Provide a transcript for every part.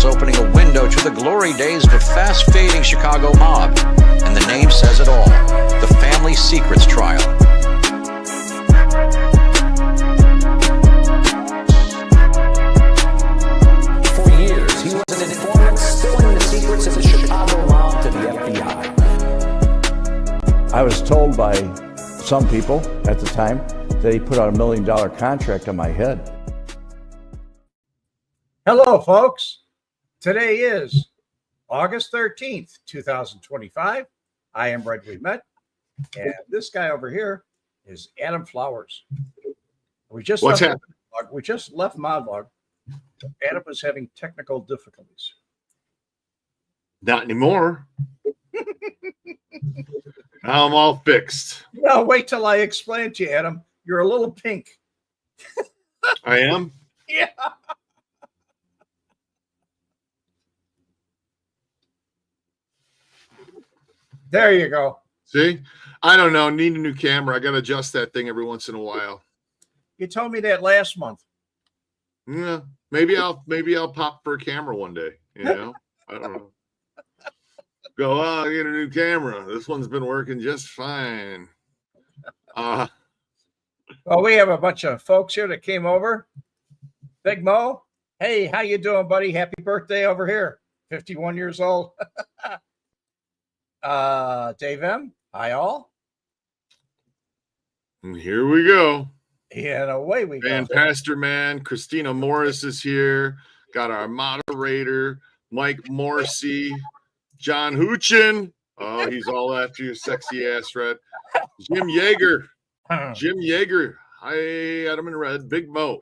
files opening a window to the glory days of a fast-fading Chicago mob. And the name says it all, the Family Secrets Trial. For years, he was an informant spilling the secrets of the Chicago mob to the FBI. I was told by some people at the time that he put out $1 million contract on my head. Hello, folks. Today is August 13th, 2025. I am Red Wemette, and this guy over here is Adam Flowers. We just left Modlog. Adam was having technical difficulties. Not anymore. Now I'm all fixed. No, wait till I explain it to you, Adam. You're a little pink. I am? Yeah. There you go. See? I don't know. Need a new camera. I got to adjust that thing every once in a while. You told me that last month. Yeah. Maybe I'll pop for a camera one day. You know? I don't know. Go, I get a new camera. This one's been working just fine. Well, we have a bunch of folks here that came over. Big Mo, hey, how you doing, buddy? Happy birthday over here. 51 years old. Dave M, hi all. And here we go. Yeah, and away we go. Pastor Man, Christina Morris is here. Got our moderator, Mike Morrissey, John Hoochin. Oh, he's all after you, sexy ass, Red. Jim Yeager. Hi, Adam and Red. Big Mo.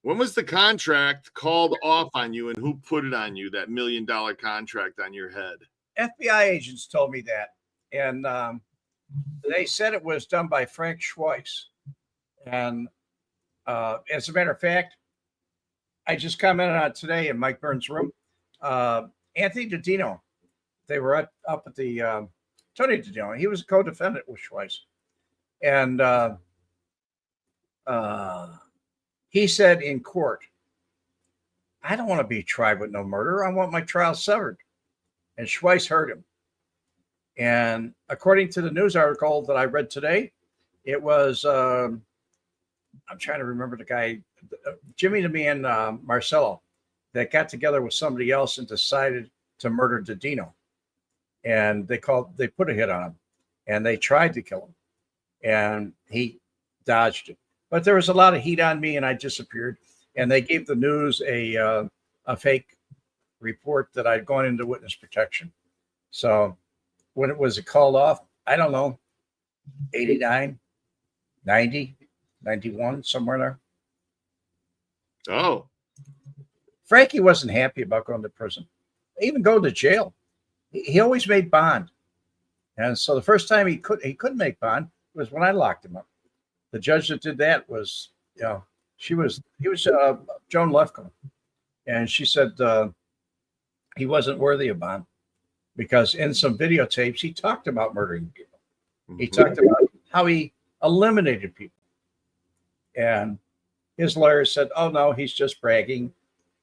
When was the contract called off on you, and who put it on you, that $1 million contract on your head? FBI agents told me that. And they said it was done by Frank Schweiss. And as a matter of fact, I just commented on it today in Mike Burns' room. Anthony DiDino, they were up at the Tony DiDino. He was a co-defendant with Schweiss. And he said in court, I don't want to be tried with no murder. I want my trial severed. And Schweiss heard him. And according to the news article that I read today, it was, I'm trying to remember the guy, Jimmy to me and Marcello, that got together with somebody else and decided to murder DiDino. And they put a hit on him, and they tried to kill him, and he dodged it. But there was a lot of heat on me, and I disappeared. And they gave the news a fake report that I'd gone into witness protection. So when it was called off, I don't know, 89, 90, 91, somewhere there. Oh. Frankie wasn't happy about going to prison, even going to jail. He always made bond. And so the first time he couldn't make bond was when I locked him up. The judge that did that was, he was Joan Lefko. And she said he wasn't worthy of bond because in some videotapes, he talked about murdering people. He talked about how he eliminated people. And his lawyer said, oh, no, he's just bragging.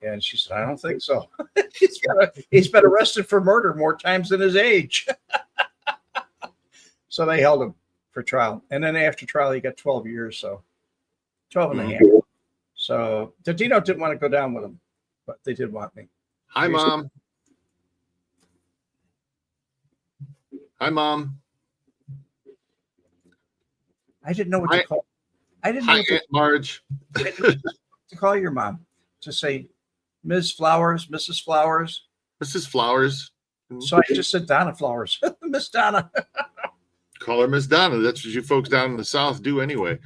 And she said, I don't think so. He's been arrested for murder more times than his age. So they held him for trial. And then after trial, he got 12 years. So 12 and a half. So DiDino didn't want to go down with him, but they did want me. Hi, Mom. Hi, Mom. I didn't know what to call. I didn't know Hi, Aunt Marge. to call your mom. To say Ms. Flowers, Mrs. Flowers. Mrs. Flowers. So I just said Donna Flowers. Miss Donna. Call her Miss Donna. That's what you folks down in the South do anyway.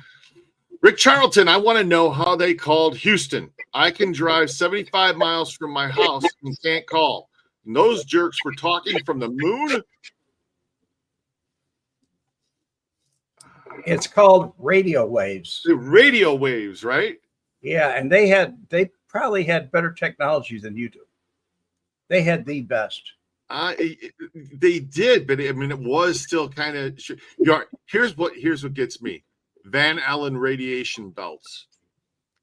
Rick Charlton, I want to know how they called Houston. I can drive 75 miles from my house and can't call. And those jerks were talking from the moon. It's called radio waves. The radio waves, right? Yeah, and they probably had better technology than you do. They had the best. They did, but I mean, it was still kind of. Here's what gets me: Van Allen radiation belts.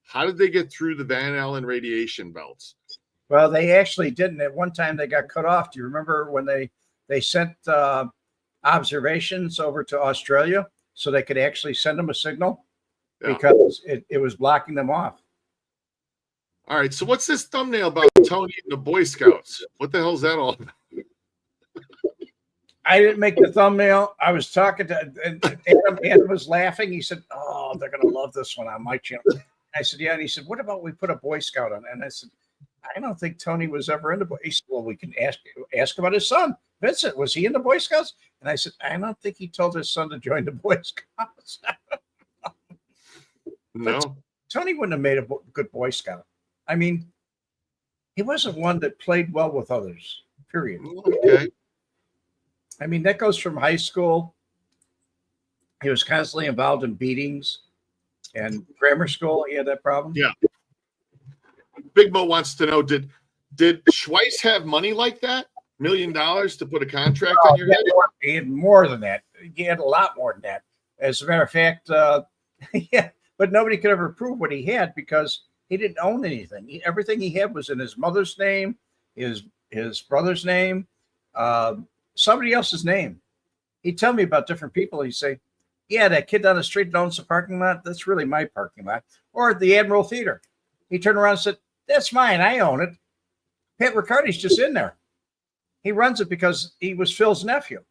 How did they get through the Van Allen radiation belts? Well, they actually didn't. At one time, they got cut off. Do you remember when they sent observations over to Australia so they could actually send them a signal because it was blocking them off? All right. So what's this thumbnail about Tony and the Boy Scouts? What the hell is that all about? I didn't make the thumbnail. I was talking to Adam was laughing. He said, "Oh, they're going to love this one on my channel." I said, "Yeah." And he said, "What about we put a Boy Scout on?" And I said, "I don't think Tony was ever into Boy." He said, "Well, we can ask about his son, Vincent. Was he in the Boy Scouts?" And I said, "I don't think he told his son to join the Boy Scouts." No, Tony wouldn't have made a good Boy Scout. I mean, he wasn't one that played well with others. Period. okay. I mean, that goes from high school. He was constantly involved in beatings, and grammar school. He had that problem. Yeah. Big Mo wants to know: Did Schweiss have money like that? $1 million to put a contract on your head? He had more than that. He had a lot more than that. As a matter of fact, yeah. But nobody could ever prove what he had because he didn't own anything. Everything he had was in his mother's name, his brother's name, somebody else's name. He'd tell me about different people. He'd say, "Yeah, that kid down the street that owns the parking lot, that's really my parking lot." Or the Admiral Theater. He turned around and said, "That's mine. I own it. Pat Riccardi's just in there. He runs it because he was Phil's nephew."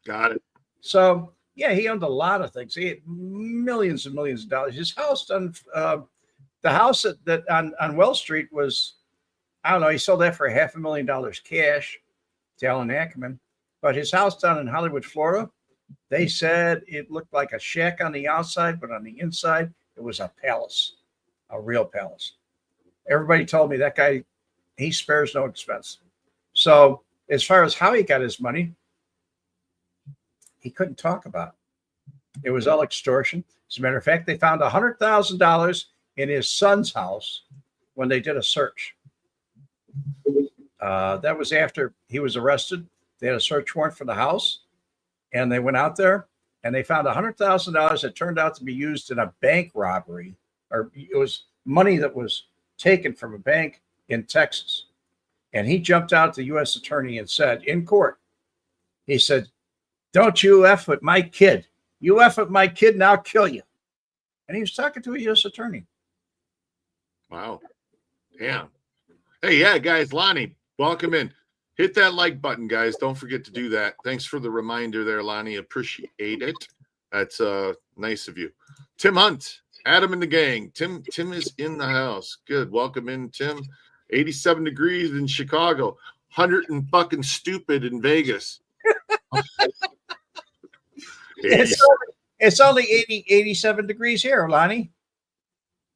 Got it. So, yeah, he owned a lot of things. He had millions and millions of dollars. His house on the house that on Wells Street was, I don't know, he sold that for $500,000 cash to Alan Ackerman. But his house down in Hollywood, Florida, they said it looked like a shack on the outside, but on the inside, it was a palace, a real palace. Everybody told me that guy, he spares no expense. So as far as how he got his money, he couldn't talk about it. It was all extortion. As a matter of fact, they found $100,000 in his son's house when they did a search. That was after he was arrested. They had a search warrant for the house, and they went out there, and they found $100,000 that turned out to be used in a bank robbery, or it was money that was taken from a bank in Texas. And he jumped out to the U.S. attorney and said in court, he said, "Don't you F with my kid. You F with my kid and I'll kill you." And he was talking to a U.S. attorney. Wow. Damn. Hey, yeah, guys, Lonnie, welcome in. Hit that like button, guys. Don't forget to do that. Thanks for the reminder there, Lonnie. Appreciate it. That's nice of you. Tim Hunt, Adam and the gang. Tim is in the house. Good. Welcome in, Tim. 87 degrees in Chicago. 100 and fucking stupid in Vegas. It's only 87 degrees here, Lonnie.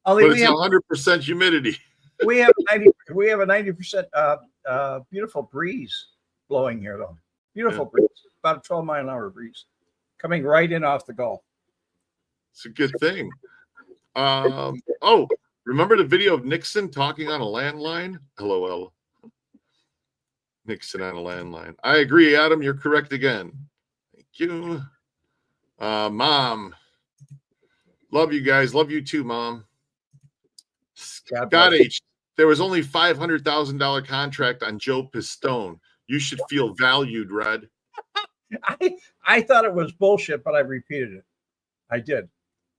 But it's 100% humidity. We have a 90% beautiful breeze blowing here, though. Beautiful breeze, about a 12-mile-an-hour breeze, coming right in off the Gulf. It's a good thing. Oh, remember the video of Nixon talking on a landline? LOL. Nixon on a landline. I agree, Adam. You're correct again. Thank you. Mom. Love you guys. Love you too, Mom. Scott H. There was only $500,000 contract on Joe Pistone. You should feel valued, Red. I thought it was bullshit, but I repeated it. I did,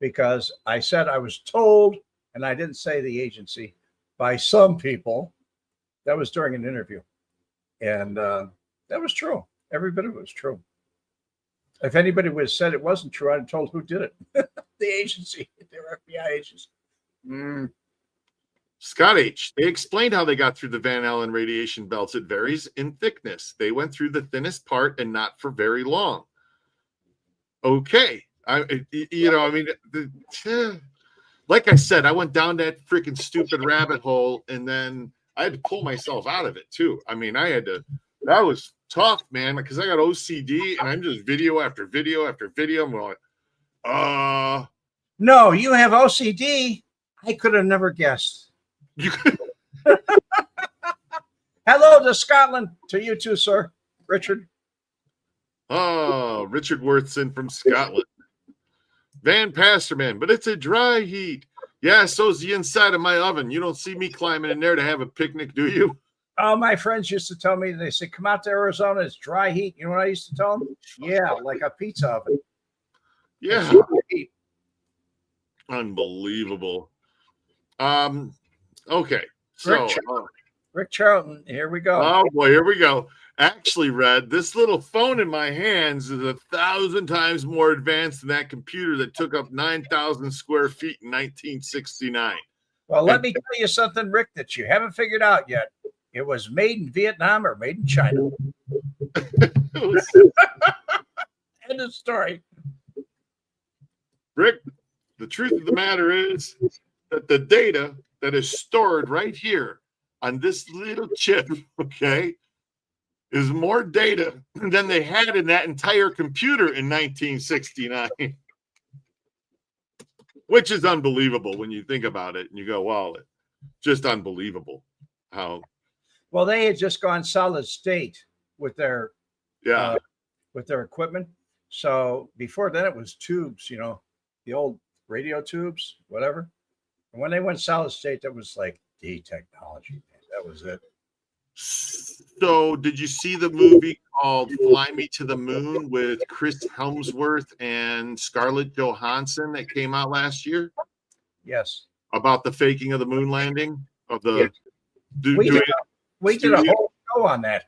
because I said I was told, and I didn't say the agency, by some people. That was during an interview. And that was true. Every bit of it was true. If anybody would have said it wasn't true, I'd have told who did it. The agency, their FBI agents. Scott H. They explained how they got through the Van Allen radiation belts. It varies in thickness. They went through the thinnest part and not for very long. Okay. Like I said, I went down that freaking stupid rabbit hole, and then I had to pull myself out of it too. I mean, that was tough, man, because I got OCD and I'm just video after video after video. I'm going, no, you have OCD. I could have never guessed. You could. Hello to Scotland, to you too, sir. Richard. Oh, Richard Worthson from Scotland. Van Pasterman, but it's a dry heat. Yeah, so's the inside of my oven. You don't see me climbing in there to have a picnic, do you? Oh, my friends used to tell me, they said, come out to Arizona, it's dry heat. You know what I used to tell them? Yeah, like a pizza oven. Yeah. Heat. Unbelievable. Okay. So Rick Charlton, here we go. oh boy, here we go. Actually, Red, this little phone in my hands is 1,000 times more advanced than that computer that took up 9,000 square feet in 1969. Well, let me tell you something, Rick, that you haven't figured out yet. It was made in Vietnam or made in China. End of story. Rick, the truth of the matter is that the data that is stored right here on this little chip, okay, is more data than they had in that entire computer in 1969, which is unbelievable when you think about it and you go, wow, it's just unbelievable how. Well, they had just gone solid state with their equipment. So before then, it was tubes, the old radio tubes, whatever. And when they went solid state, that was like the technology. That was it. So did you see the movie called Fly Me to the Moon with Chris Hemsworth and Scarlett Johansson that came out last year? Yes. About the faking of the moon landing of the. Yes. We did a whole show on that.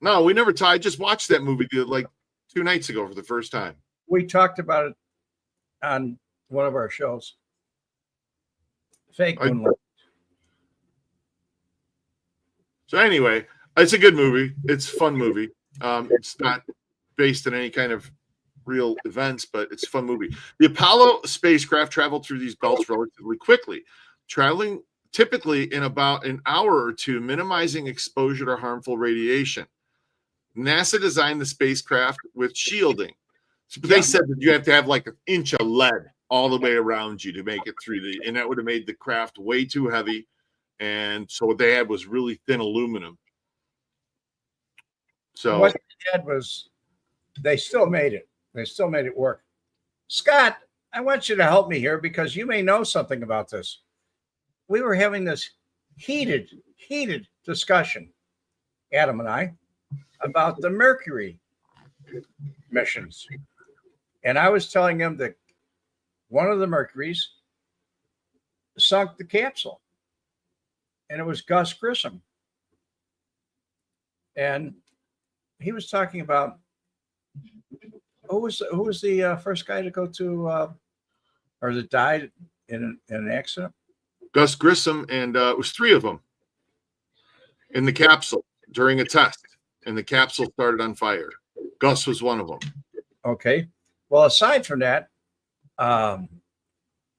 No, we never. I just watched that movie like 2 nights ago for the first time. We talked about it on one of our shows. Fake moon landing. So anyway, it's a good movie. It's a fun movie. It's not based on any kind of real events, but it's a fun movie. The Apollo spacecraft traveled through these belts relatively quickly, traveling typically in about an hour or two, minimizing exposure to harmful radiation. NASA designed the spacecraft with shielding. So they said that you have to have like an inch of lead all the way around you to make it through and that would have made the craft way too heavy. And so what they had was really thin aluminum. So what they had was they still made it. They still made it work. Scott, I want you to help me here because you may know something about this. We were having this heated discussion, Adam and I, about the Mercury missions. And I was telling him that one of the Mercuries sunk the capsule. And it was Gus Grissom. And he was talking about who was the first guy to go to or that died in an accident? Gus Grissom, and it was 3 of them in the capsule during a test, and the capsule started on fire. Gus was one of them. Okay. Well, aside from that,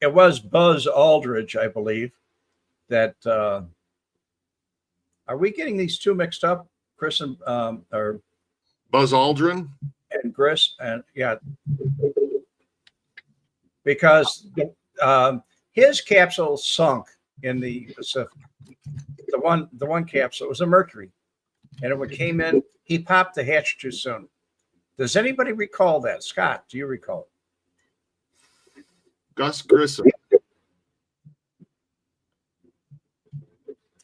it was Buzz Aldridge, I believe, that are we getting these two mixed up? Chris and or Buzz Aldrin and Chris, and yeah, because his capsule sunk in the Pacific. The one capsule was a Mercury, and when it came in, he popped the hatch too soon. Does anybody recall that? Scott, do you recall it? Gus Grissom.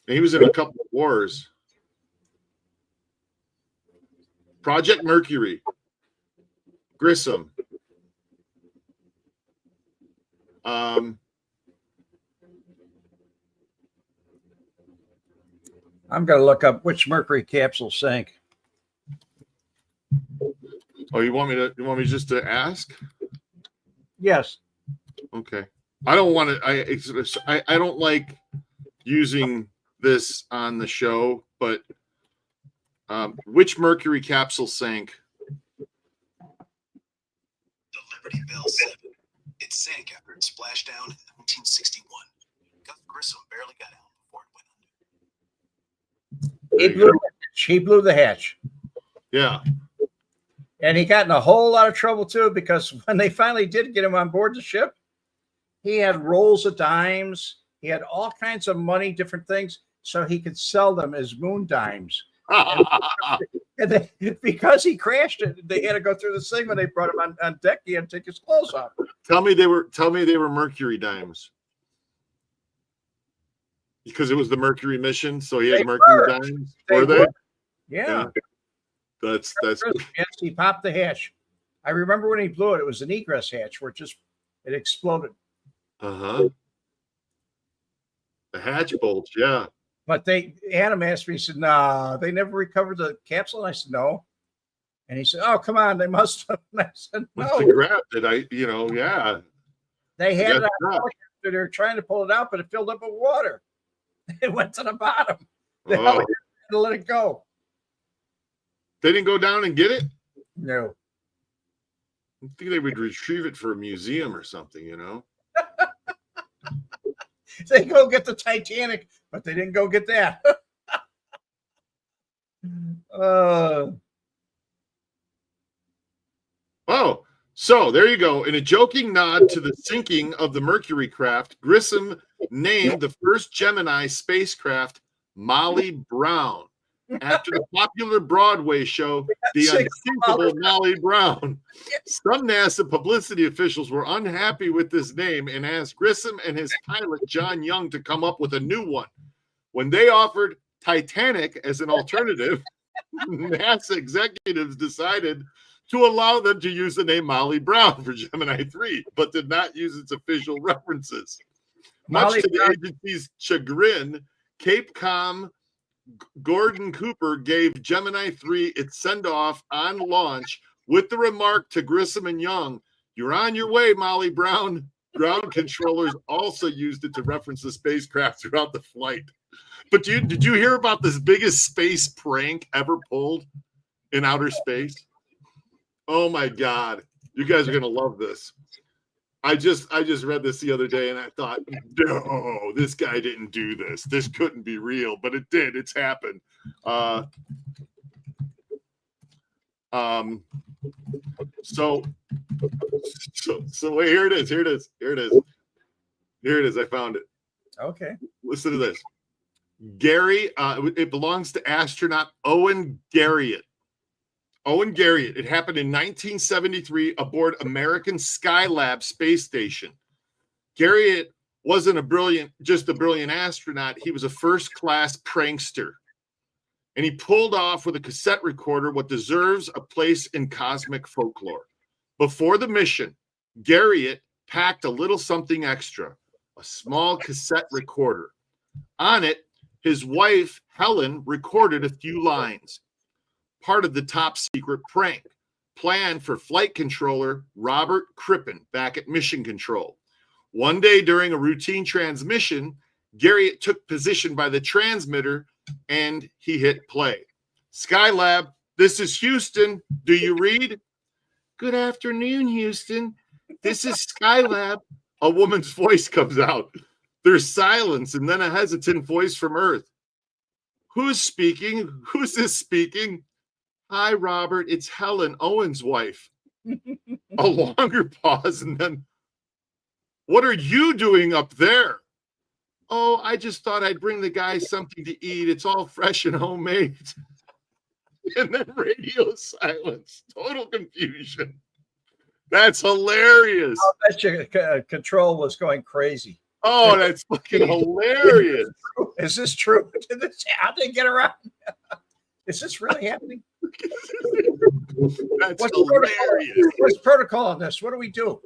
He was in a couple of wars. Project Mercury. Grissom. I'm going to look up which Mercury capsule sank. Oh, you want me just to ask? Yes. Okay. I don't want to. I don't like using this on the show, but which Mercury capsule sank? The Liberty Bell 7. It sank after it splashed down in 1961. Gus Grissom barely got out before it went under. He blew the hatch. Yeah. And he got in a whole lot of trouble too, because when they finally did get him on board the ship, he had rolls of dimes. He had all kinds of money, different things, so he could sell them as moon dimes And because he crashed it, they had to go through the thing when they brought him on deck. He had to take his clothes off. Tell me they were Mercury dimes. Because it was the Mercury mission, so he had Mercury dimes. Were they? Yeah. That's yes, he popped the hatch. I remember when he blew it, it was an egress hatch where it exploded. The hatch bulge, yeah. But Adam asked me, he said, "No, they never recovered the capsule." And I said, "No." And he said, "Oh, come on, they must have." And I said, "No." They grabbed it. Yeah. They had it on. They were trying to pull it out, but it filled up with water. It went to the bottom. They had to let it go. They didn't go down and get it? No. I think they would retrieve it for a museum or something, you know? They go get the Titanic, but they didn't go get that. Oh, so there you go. In a joking nod to the sinking of the Mercury craft, Grissom named the first Gemini spacecraft Molly Brown after the popular Broadway show, The Unsinkable Molly Brown. Some NASA publicity officials were unhappy with this name and asked Grissom and his pilot, John Young, to come up with a new one. When they offered Titanic as an alternative, NASA executives decided to allow them to use the name Molly Brown for Gemini 3, but did not use its official references. Much to the agency's chagrin, Cape Com Gordon Cooper gave Gemini 3 its send-off on launch with the remark to Grissom and Young, "You're on your way, Molly Brown." Ground controllers also used it to reference the spacecraft throughout the flight. But did you hear about this biggest space prank ever pulled in outer space? Oh my God. You guys are going to love this. I just read this the other day and I thought, no, this guy didn't do this. This couldn't be real, but it did. It's happened. So wait, here it is. I found it. Okay. Listen to this. Gary, it belongs to astronaut Owen Garriott. Owen Garriott. It happened in 1973 aboard American Skylab space station. Garriott wasn't just a brilliant astronaut. He was a first-class prankster. And he pulled off with a cassette recorder what deserves a place in cosmic folklore. Before the mission, Garriott packed a little something extra, a small cassette recorder. On it, his wife, Helen, recorded a few lines. Part of the top secret prank planned for flight controller Robert Crippen back at Mission Control. One day during a routine transmission, Garriott took position by the transmitter and he hit play. Skylab, this is Houston. Do you read? Good afternoon, Houston. This is Skylab. A woman's voice comes out. There's silence and then a hesitant voice from Earth. Who's speaking? Who's this speaking? Hi, Robert. It's Helen, Owen's wife. A longer pause and then, what are you doing up there? Oh, I just thought I'd bring the guys something to eat. It's all fresh and homemade. And then radio silence, total confusion. That's hilarious. I bet your control was going crazy. Oh, that's fucking hilarious. Is this true? How'd they get around? Is this really happening? That's hilarious. What's protocol on this? What do we do?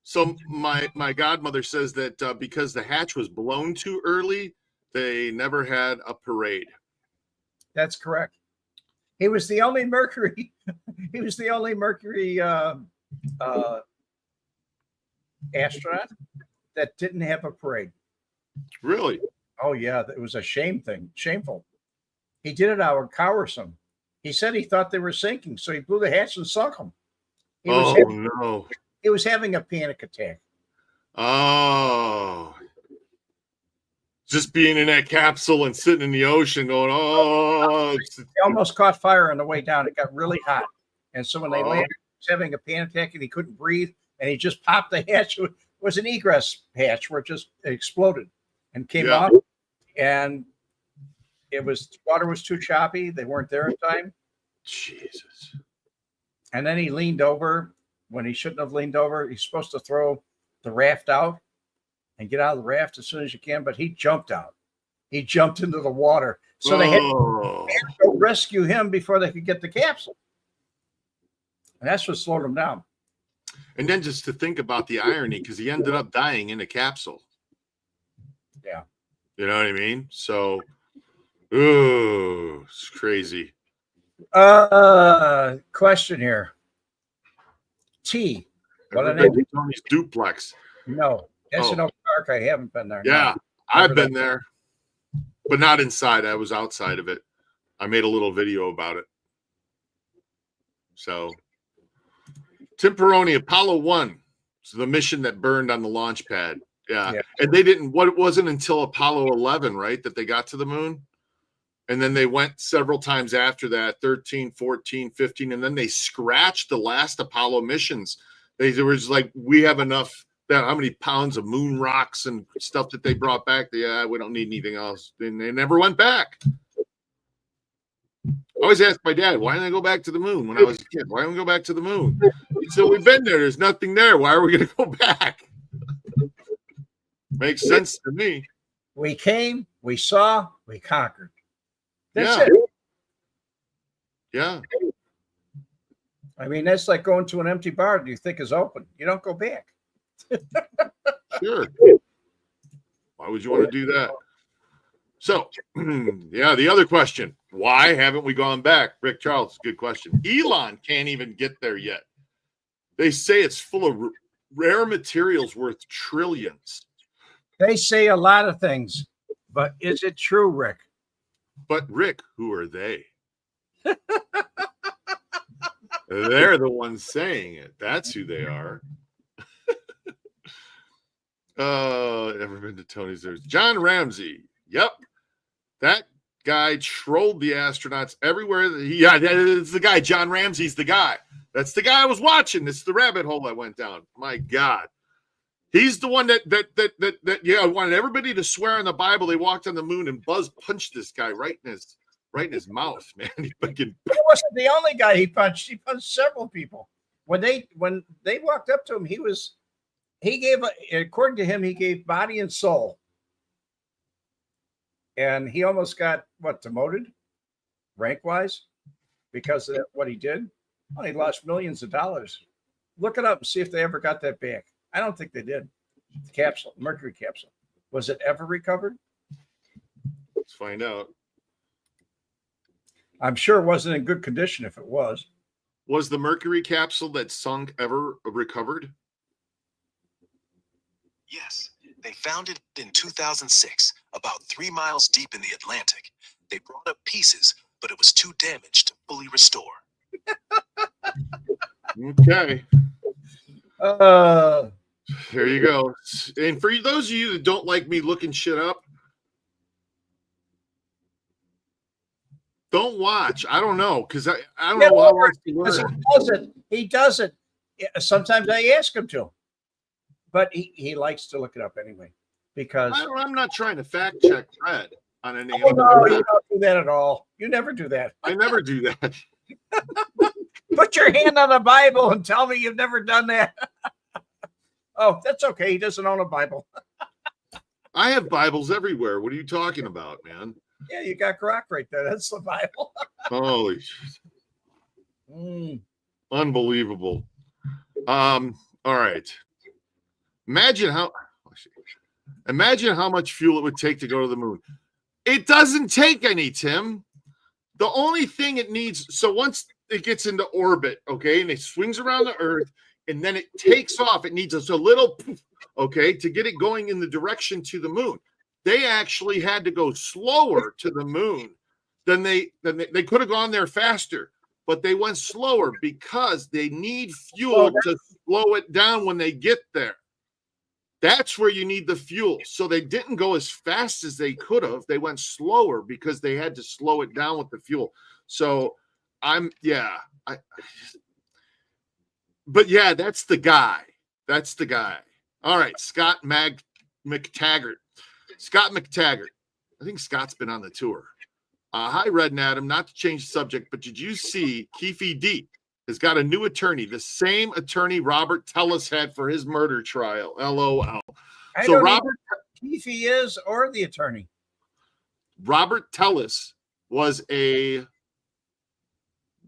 So my godmother says that because the hatch was blown too early, they never had a parade. That's correct. He was the only Mercury. He was the only Mercury astronaut that didn't have a parade. Really? Oh yeah, it was a shameful. He did it out of cowardice. He said he thought they were sinking, so he blew the hatch and sunk them. He was having a panic attack. Oh, just being in that capsule and sitting in the ocean going, oh. He almost caught fire on the way down. It got really hot. And so when they landed, he was having a panic attack and he couldn't breathe. And he just popped the hatch. It was an egress hatch where it just exploded. and came Yeah. up, and water was too choppy. They weren't there in time. Jesus. And then he leaned over when he shouldn't have leaned over. He's supposed to throw the raft out and get out of the raft as soon as you can, but he jumped out. He jumped into the water. So they had to go rescue him before they could get the capsule. And that's what slowed him down. And then just to think about the irony, because he ended up dying in a capsule. Yeah. You know what I mean? So, it's crazy. Question here. T. What an Everybody Tony's duplex. No. National Park. I haven't been there. Yeah, No. I've been there, but not inside. I was outside of it. I made a little video about it. So, Tim Peroni, Apollo 1. So the mission that burned on the launch pad. Yeah. And they didn't, it wasn't until Apollo 11, right, that they got to the moon. And then they went several times after that, 13, 14, 15. And then they scratched the last Apollo missions. They was like, we have enough. How many pounds of moon rocks and stuff that they brought back? Yeah, we don't need anything else. And they never went back. I always asked my dad, why didn't I go back to the moon when I was a kid? Why don't we go back to the moon? He said, we've been there. There's nothing there. Why are we going to go back? Makes sense to me. We came, we saw, we conquered. That's it. Yeah. I mean, that's like going to an empty bar that you think is open. You don't go back. Sure. Why would you want to do that? So, yeah, the other question, why haven't we gone back? Rick Charles, good question. Elon can't even get there yet. They say it's full of rare materials worth trillions. They say a lot of things, but is it true, Rick? But Rick, who are they? They're the ones saying it. That's who they are. Never been to Tony's. There's John Ramsey. Yep. That guy trolled the astronauts everywhere. It's the guy. John Ramsey's the guy. That's the guy I was watching. It's the rabbit hole I went down. My God. He's the one that wanted everybody to swear on the Bible they walked on the moon, and Buzz punched this guy right in his mouth, man. He fucking. He wasn't the only guy he punched. He punched several people. When they walked up to him, he gave, according to him, he gave body and soul. And he almost got, demoted rank-wise because of what he did? Well, he lost millions of dollars. Look it up and see if they ever got that back. I don't think they did. The capsule, Mercury capsule. Was it ever recovered? Let's find out. I'm sure it wasn't in good condition if it was. Was the Mercury capsule that sunk ever recovered? Yes, they found it in 2006, about 3 miles deep in the Atlantic. They brought up pieces, but it was too damaged to fully restore. Okay. There you go. And for those of you that don't like me looking shit up, don't watch. I don't know, because I don't know how else to learn. He does it. Sometimes I ask him to, but he likes to look it up anyway. Because I'm not trying to fact check Fred on anything. Oh, no, you don't do that at all. You never do that. I never do that. Put your hand on the Bible and tell me you've never done that. Oh, that's okay. He doesn't own a Bible. I have Bibles everywhere. What are you talking about, man? Yeah, you got Grok right there. That's the Bible. Holy shit. Unbelievable. All right. Imagine how much fuel it would take to go to the moon. It doesn't take any, Tim. The only thing it needs, so once it gets into orbit, okay, and it swings around the Earth, and then it takes off, it needs a little, okay, to get it going in the direction to the moon. They actually had to go slower to the moon than they could have gone there faster, but they went slower because they need fuel to slow it down when they get there. That's where you need the fuel. So they didn't go as fast as they could have. They went slower because they had to slow it down with the fuel. So but yeah, that's the guy. That's the guy. All right, Scott McTaggart. Scott McTaggart. I think Scott's been on the tour. Hi, Red and Adam. Not to change the subject, but did you see Keefe D has got a new attorney, the same attorney Robert Tellis had for his murder trial? LOL. So Robert Keefe is or the attorney. Robert Tellis was a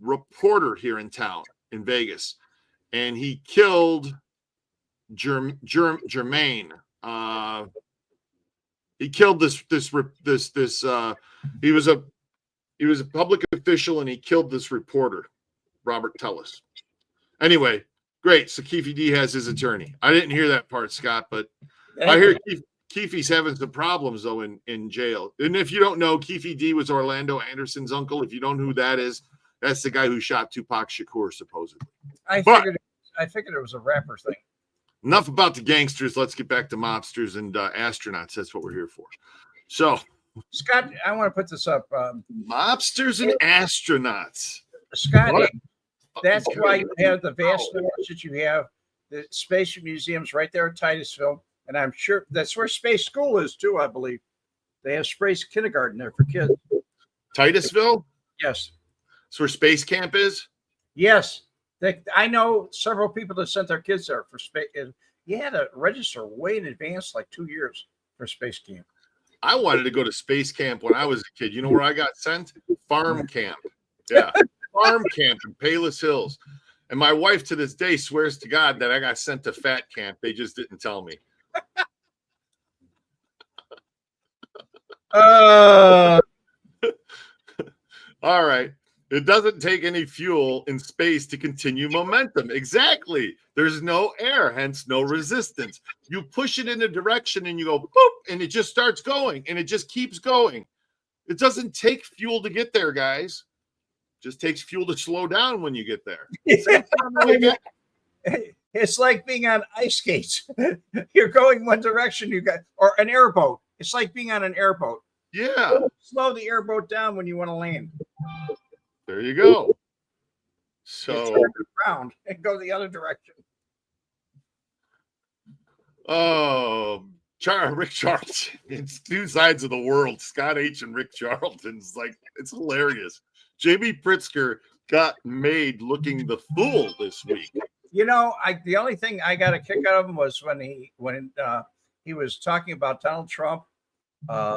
reporter here in town in Vegas, and he killed Jermaine. He killed this. He was a public official, and he killed this reporter, Robert Tellis. Anyway, great. So Keefe D has his attorney. I didn't hear that part, Scott, but I hear Keefe's having some problems though in jail. And if you don't know, Keefe D was Orlando Anderson's uncle. If you don't know who that is, that's the guy who shot Tupac Shakur supposedly. I figured it was a rapper thing. Enough about the gangsters. Let's get back to mobsters and astronauts. That's what we're here for. So, Scott, I want to put this up. Mobsters and astronauts. Scott, What? that's why you have the vast knowledge that you have. The Space Museum's right there in Titusville. And I'm sure that's where Space School is too, I believe. They have Space Kindergarten there for kids. Titusville? Yes. That's where Space Camp is? Yes. I know several people that sent their kids there for space. You had to register way in advance, like 2 years for Space Camp. I wanted to go to Space Camp when I was a kid. You know where I got sent? Farm camp. Yeah. Farm camp in Palos Hills. And my wife to this day swears to God that I got sent to fat camp. They just didn't tell me. All right. It doesn't take any fuel in space to continue momentum. Exactly. There's no air, hence no resistance. You push it in a direction and you go boop, and it just starts going, and it just keeps going. It doesn't take fuel to get there, guys. It just takes fuel to slow down when you get there. It's like being on ice skates. You're going one direction, or an airboat. It's like being on an airboat. Yeah. Slow the airboat down when you want to land. There you go. So turn around and go the other direction. Oh, Rick Charlton. It's two sides of the world. Scott H. and Rick Charlton's like, it's hilarious. Jamie Pritzker got made looking the fool this week. You know, the only thing I got a kick out of him was when he was talking about Donald Trump.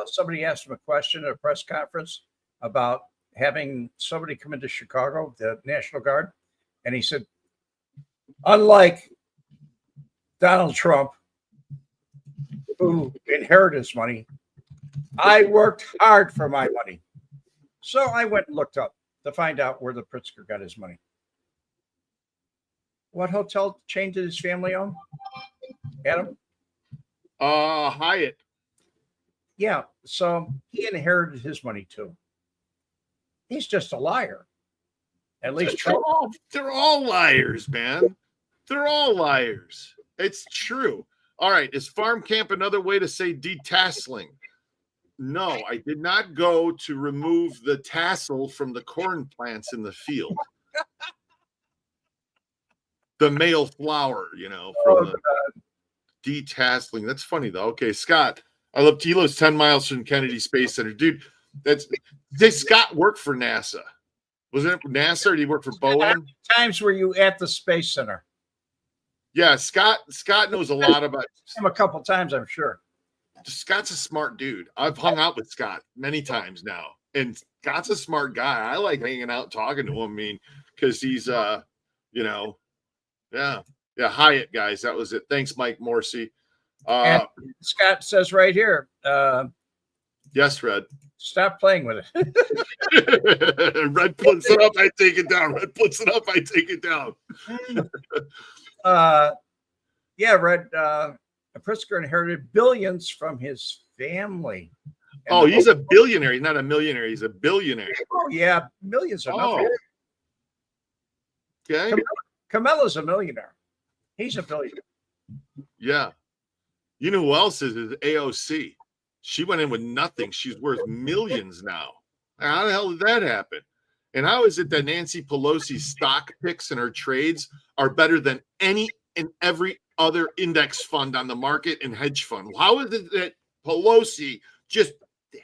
Somebody asked him a question at a press conference about having somebody come into Chicago, the National Guard, and he said, unlike Donald Trump, who inherited his money, I worked hard for my money. So I went and looked up to find out where the Pritzker got his money. What hotel chain did his family own? Adam? Hyatt. Yeah, so he inherited his money too. He's just a liar. At least they're all liars, man. They're all liars. It's true. All right. Is farm camp another way to say detasseling? No, I did not go to remove the tassel from the corn plants in the field. The male flower, from the detasseling. That's funny though. Okay, Scott. I love Tilo's 10 miles from Kennedy Space Center. Dude, did Scott work for NASA? Was it NASA or did he work for Boeing? How many times were you at the Space Center? Yeah, Scott knows a lot about him a couple times, I'm sure. Scott's a smart dude. I've hung out with Scott many times now. And Scott's a smart guy. I like hanging out, talking to him. I mean, because he's Hyatt, guys. That was it. Thanks, Mike Morrissey. Scott says right here. Yes, Red. Stop playing with it. Red puts it up, I take it down. Red puts it up, I take it down. Red. Pritzker inherited billions from his family. And he's a billionaire. He's not a millionaire. He's a billionaire. Oh, yeah. Millions are nothing. Okay. Carmelo's a millionaire. He's a billionaire. Yeah. You know who else is AOC? She went in with nothing. She's worth millions now. How the hell did that happen? And how is it that Nancy Pelosi's stock picks and her trades are better than any and every other index fund on the market and hedge fund? How is it that Pelosi just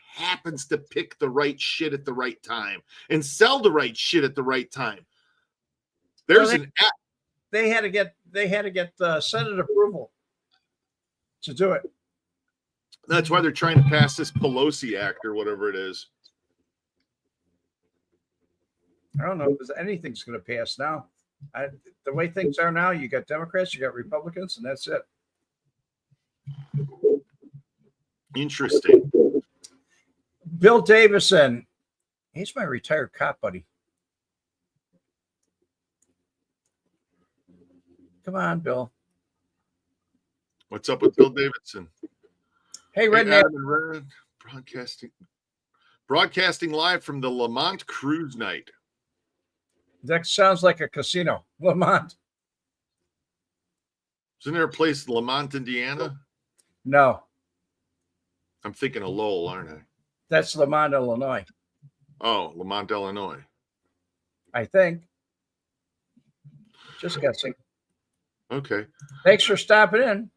happens to pick the right shit at the right time and sell the right shit at the right time. There's they had to get Senate approval to do it. That's why they're trying to pass this Pelosi Act or whatever it is. I don't know if anything's going to pass now. The way things are now, you got Democrats, you got Republicans, and that's it. Interesting. Bill Davison, he's my retired cop buddy. Come on, Bill. What's up with Bill Davidson? Hey, Red Wemette, broadcasting live from the Lamont Cruise Night. That sounds like a casino, Lamont. Isn't there a place in Lamont, Indiana? No, I'm thinking of Lowell, aren't I? that's Lamont, Illinois, Oh, Lamont, Illinois. I think. Just guessing. Okay. Thanks for stopping in.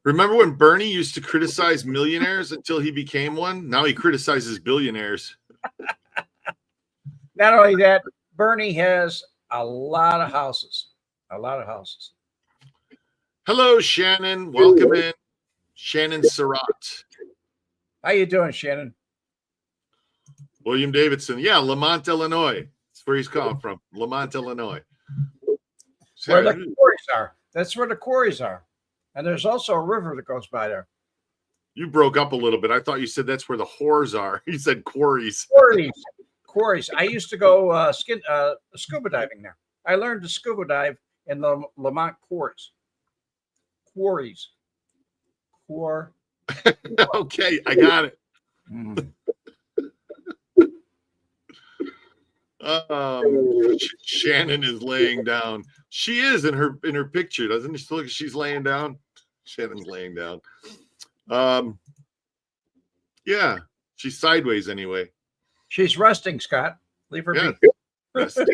Remember when Bernie used to criticize millionaires until he became one? Now he criticizes billionaires. Not only that, Bernie has a lot of houses. A lot of houses. Hello, Shannon. Welcome in. Shannon Surratt. How you doing, Shannon? William Davidson. Yeah, Lamont, Illinois. That's where he's calling from. Lamont, Illinois. Where the quarries are. That's where the quarries are. And there's also a river that goes by there. You broke up a little bit. I thought you said that's where the whores are. You said quarries. Quarries. I used to go scuba diving there. I learned to scuba dive in the Lamont quarries. Quarries. Okay, I got it. Shannon is laying down. She is in her picture, doesn't she? Look, she's laying down. Shannon's laying down. Yeah, she's sideways anyway. She's resting, Scott. Leave her be. Resting.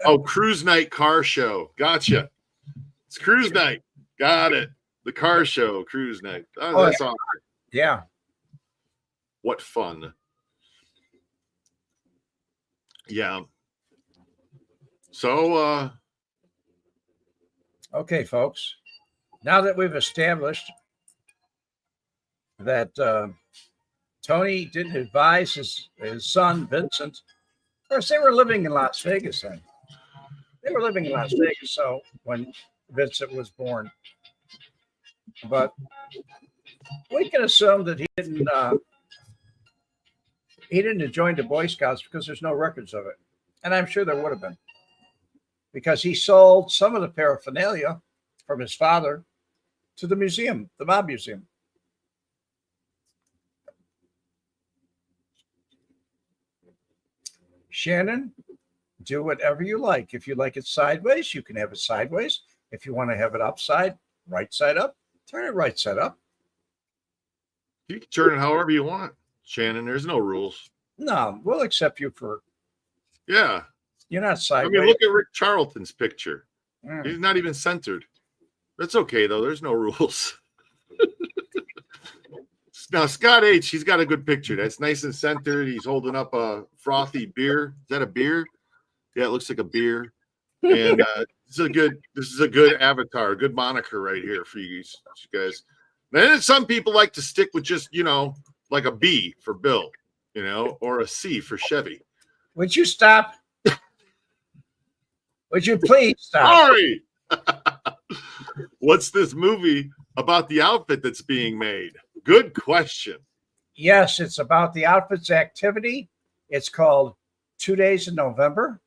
Oh, cruise night car show. Gotcha. It's cruise night. Got it. The car show, cruise night. Oh, that's awesome. Yeah. What fun. Yeah. So, okay, folks. Now that we've established that Tony didn't advise his son, Vincent, of course, they were living in Las Vegas then. They were living in Las Vegas, so when Vincent was born. But we can assume that he didn't join the Boy Scouts because there's no records of it. And I'm sure there would have been. Because he sold some of the paraphernalia from his father to the museum, the Mob Museum. Shannon, do whatever you like. If you like it sideways, you can have it sideways. If you want to have it upside, right side up, turn it right side up. you can turn it however you want, Shannon. There's no rules. No, we'll accept you for. Yeah. You're not sideways. I mean, look at Rick Charlton's picture. He's not even centered. That's okay, though. There's no rules. Now, Scott H., he's got a good picture. That's nice and centered. He's holding up a frothy beer. Is that a beer? Yeah, it looks like a beer. And this is a good avatar, a good moniker right here for you guys. Then some people like to stick with just, like a B for Bill, or a C for Chevy. Would you stop? Would you please stop? Sorry. What's this movie about the outfit that's being made? Good question. Yes, it's about the Outfits activity. It's called 2 Days in November.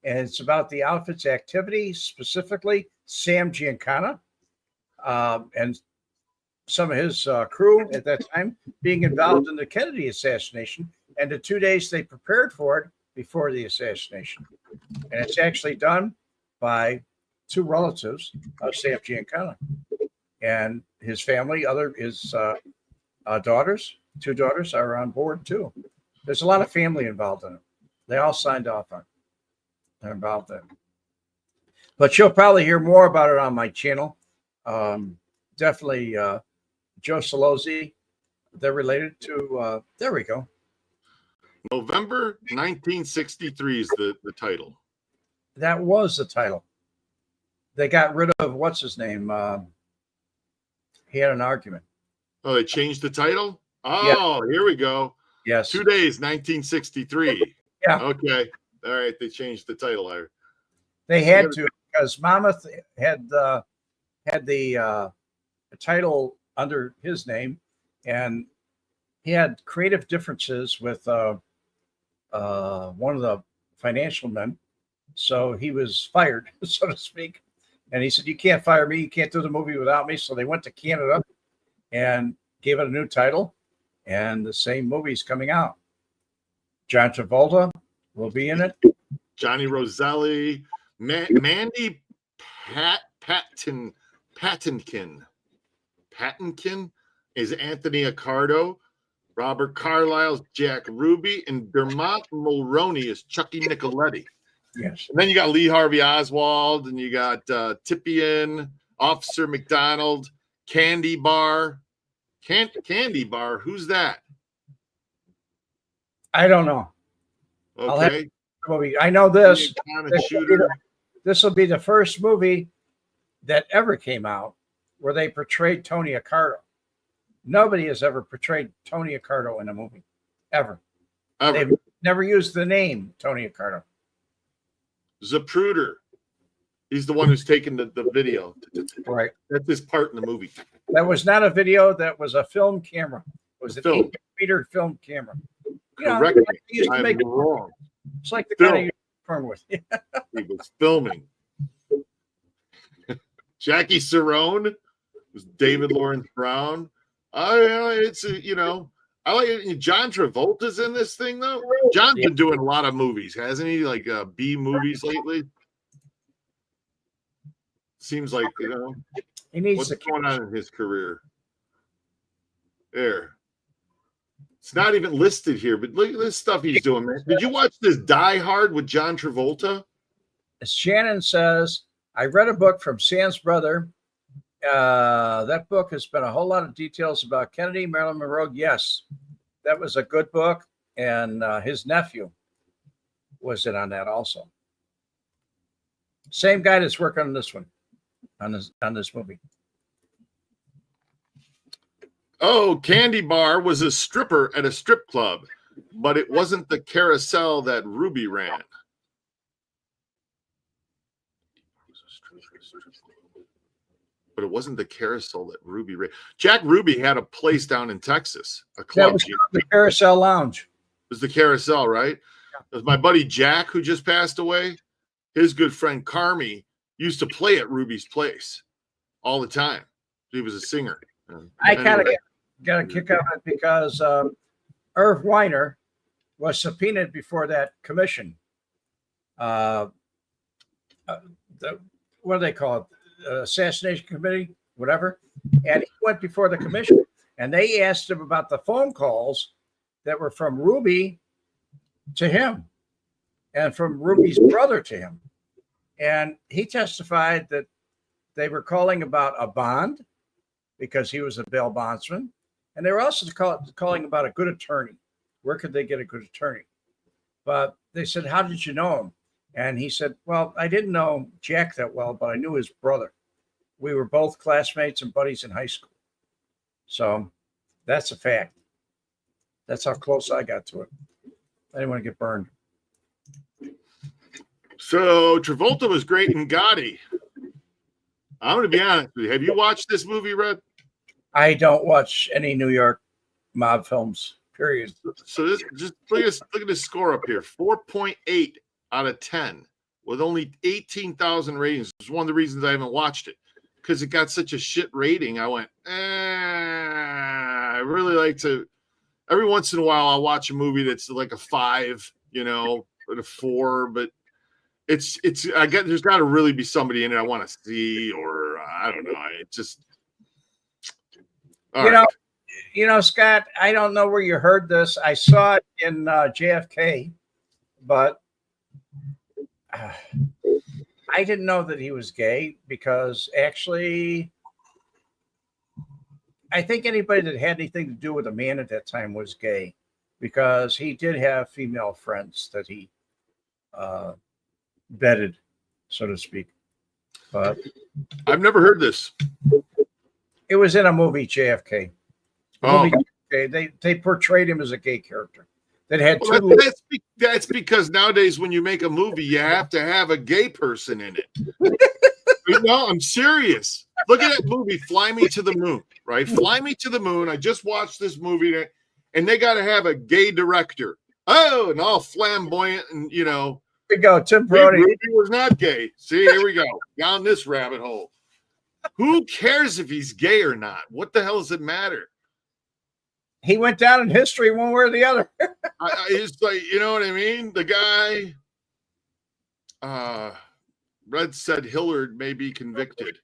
And it's about the Outfits activity, specifically Sam Giancana and some of his crew at that time being involved in the Kennedy assassination and the 2 days they prepared for it before the assassination. And it's actually done by two relatives of Sam Giancana. And his family, his daughters, two daughters are on board too. There's a lot of family involved in it. They all signed off on it. They're involved in it. But you'll probably hear more about it on my channel. Definitely Joe Salozzi They're related to. There we go. November 1963 is the title. That was the title. They got rid of what's his name. He had an argument. Oh, they changed the title? Oh, yeah. Here we go. Yes. 2 days, 1963. Yeah. Okay. All right. They changed the title. They had to, because Monmouth had the title under his name, and he had creative differences with one of the financial men. So he was fired, so to speak. And he said, "You can't fire me. You can't do the movie without me." So they went to Canada and gave it a new title, and the same movie's coming out. John Travolta will be in it. Johnny Roselli, Mandy Patinkin is Anthony Accardo. Robert Carlyle's Jack Ruby, and Dermot Mulroney is Chucky Nicoletti. Yes. And then you got Lee Harvey Oswald, and you got Tippian, Officer McDonald, Candy Bar. Candy Bar, who's that? I don't know. Okay. I know this. Shooter. This will be the first movie that ever came out where they portrayed Tony Accardo. Nobody has ever portrayed Tony Accardo in a movie, ever. They've never used the name Tony Accardo. Zapruder. He's the one who's taking the video. Right. That's his part in the movie. That was not a video. That was a film camera. It was an film. 8-meter film camera. Correct. Like they used to make wrong. It's like the kind of porn with. He was filming. Jackie Cerrone was David Lawrence Brown. It's I like it. John Travolta's in this thing though. John's been doing a lot of movies, hasn't he? Like B movies lately. Seems like he needs what's going on in his career. There. It's not even listed here, but look at this stuff he's doing, man. Did you watch this Die Hard with John Travolta? As Shannon says, I read a book from Sam's brother. That book has been a whole lot of details about Kennedy, Marilyn Monroe. Yes, that was a good book. And his nephew was in on that also. Same guy that's working on this one, on this movie. Oh, Candy Bar was a stripper at a strip club, but it wasn't the carousel that Ruby ran. But it wasn't the carousel that Ruby ran. Jack Ruby had a place down in Texas, a club. That was the Carousel Lounge. It was the Carousel, right? It was my buddy Jack, who just passed away. His good friend Carmi used to play at Ruby's place all the time. He was a singer. I kind of got a kick out of it because Irv Weiner was subpoenaed before that commission. What do they call it? Assassination Committee, whatever. And he went before the commission, and they asked him about the phone calls that were from Ruby to him and from Ruby's brother to him. And he testified that they were calling about a bond because he was a bail bondsman. And they were also calling about a good attorney. Where could they get a good attorney? But they said, "How did you know him?" And he said, "Well, I didn't know Jack that well, but I knew his brother. We were both classmates and buddies in high school." So that's a fact. That's how close I got to it. I didn't want to get burned. So Travolta was great in Gotti. I'm going to be honest with you. Have you watched this movie, Red? I don't watch any New York mob films, period. So this, just look at this score up here. 4.8 out of 10 with only 18,000 ratings. It's one of the reasons I haven't watched it because it got such a shit rating. I went, I really like to. Every once in a while, I'll watch a movie that's like a 5, or a 4, but it's. There's got to really be somebody in it I want to see, or I don't know. It just. Scott, I don't know where you heard this. I saw it in JFK, but I didn't know that he was gay because actually I think anybody that had anything to do with a man at that time was gay, because he did have female friends that he bedded, so to speak. But I've never heard this. it was in a movie, JFK. Oh. They portrayed him as a gay character that had Well, two. that's because nowadays when you make a movie, you have to have a gay person in it. No, I'm serious. Look at that movie, Fly Me to the Moon, right? Fly Me to the Moon. I just watched this movie, and they got to have a gay director. Oh, and all flamboyant, and Here we go. Tim Brody. Ruby was not gay. See, here we go. Down this rabbit hole. Who cares if he's gay or not? What the hell does it matter? He went down in history one way or the other. It's like, you know what I mean? The guy, Red said Hillard may be convicted.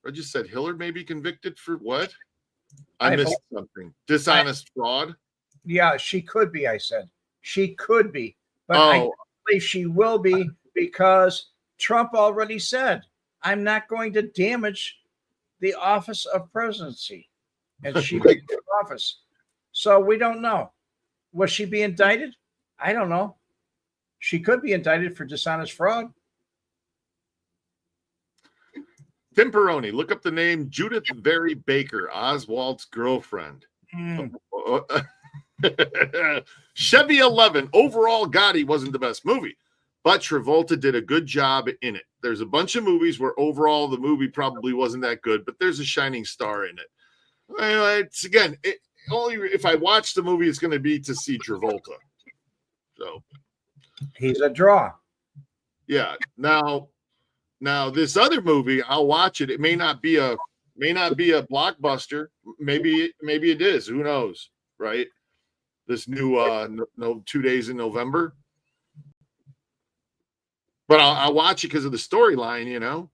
Red just said Hillard may be convicted for what? I missed something. Dishonest fraud? Yeah, she could be, I said. She could be. But I believe she will be, because Trump already said, I'm not going to damage the office of presidency. And she took office. So we don't know. Will she be indicted? I don't know. She could be indicted for dishonest fraud. Tim Peroni, look up the name Judith Very Baker, Oswald's girlfriend. Chevy 11. Overall, Gotti wasn't the best movie, but Travolta did a good job in it. There's a bunch of movies where overall the movie probably wasn't that good, but there's a shining star in it. It's again, only if I watch the movie, it's going to be to see Travolta. So he's a draw. Yeah. Now this other movie, I'll watch it. It may not be a blockbuster. Maybe it is. Who knows? Right? This new 2 days in November. But I'll watch it because of the storyline,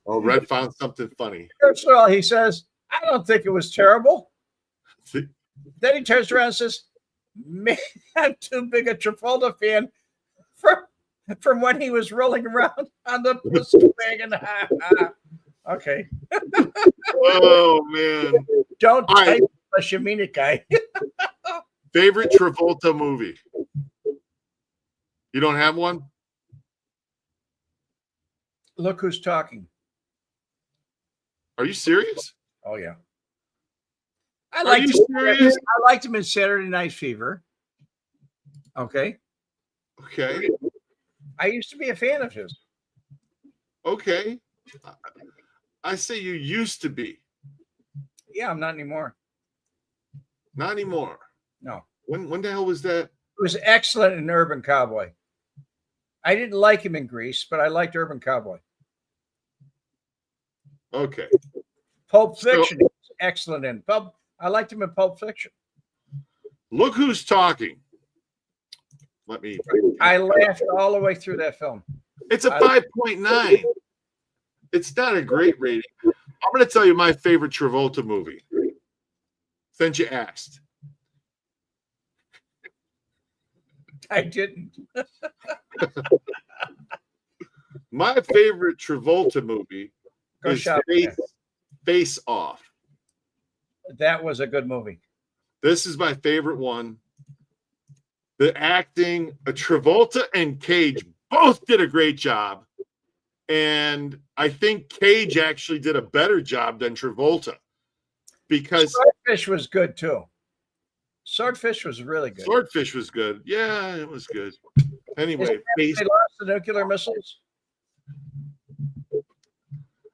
Oh, Red found something funny. First of all, he says, I don't think it was terrible. Then he turns around and says, man, I'm too big a Travolta fan from when he was rolling around on the pussy wagon. Okay. Oh, man. Don't type unless you mean it, guy. Favorite Travolta movie? You don't have one? Look Who's Talking. Are you serious? Oh, yeah. I liked him in Saturday Night Fever. Okay. Okay. I used to be a fan of his. Okay. I say you used to be. Yeah, I'm not anymore. Not anymore. No. When the hell was that? He was excellent in Urban Cowboy. I didn't like him in Grease, but I liked Urban Cowboy. Okay. Pulp Fiction, he was excellent in. I liked him in Pulp Fiction. Look Who's Talking. I laughed all the way through that film. It's a 5.9. It's not a great rating. I'm going to tell you my favorite Travolta movie. Since you asked. I didn't. My favorite Travolta movie is Face Off. That was a good movie. This is my favorite one. The acting, Travolta and Cage both did a great job. And I think Cage actually did a better job than Travolta. Because Swordfish was good too. Swordfish was really good. Swordfish was good. Yeah, it was good. Anyway, they lost the nuclear missiles.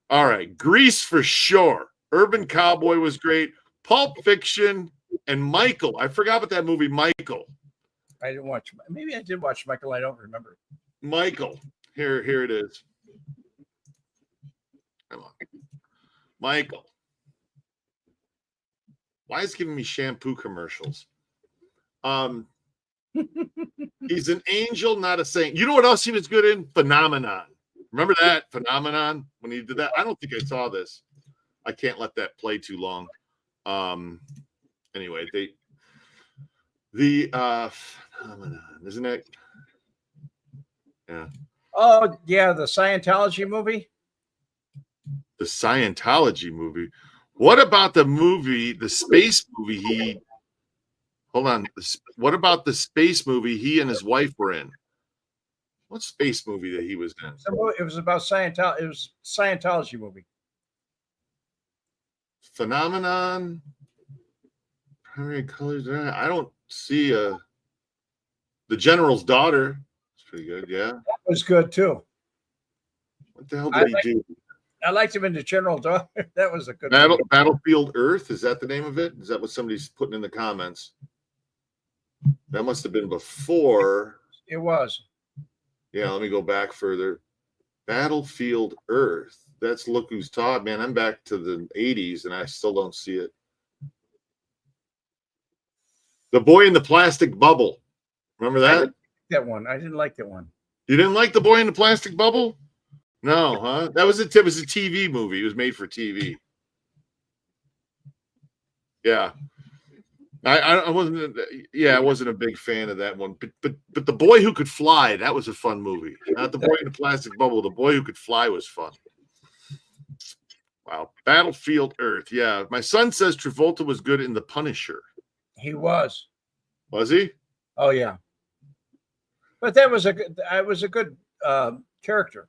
All right, Grease for sure. Urban Cowboy was great. Pulp Fiction and Michael. I forgot about that movie, Michael. I didn't watch. Maybe I did watch Michael. I don't remember. Michael. Here it is. Come on, Michael. Why is it giving me shampoo commercials? He's an angel, not a saint. You know what else he was good in? Phenomenon. Remember that Phenomenon when he did that? I don't think I saw this. I can't let that play too long. Anyway, the Phenomenon, isn't it? Yeah. Oh yeah, the Scientology movie. The Scientology movie. What about the movie, the space movie hold on. What about the space movie he and his wife were in? What space movie that he was in? It was about Scientology. It was a Scientology movie. Phenomenon. Primary colors. I don't see The General's Daughter. It's pretty good, yeah. That was good too. What the hell did he do? I liked him in The General Daughter. That was a good Battlefield Earth. Is that the name of it? Is that what somebody's putting in the comments? That must have been before. It was. Yeah, let me go back further. Battlefield Earth. That's Look Who's Taught, man. I'm back to the 80s and I still don't see it. The Boy in the Plastic Bubble. Remember that? That one. I didn't like that one. You didn't like The Boy in the Plastic Bubble? No, huh? It was a TV movie. It was made for TV. Yeah. I wasn't a big fan of that one. But The Boy Who Could Fly, that was a fun movie. Not The Boy in the Plastic Bubble. The Boy Who Could Fly was fun. Wow. Battlefield Earth. Yeah. My son says Travolta was good in The Punisher. He was. Was he? Oh yeah. But that was a good character.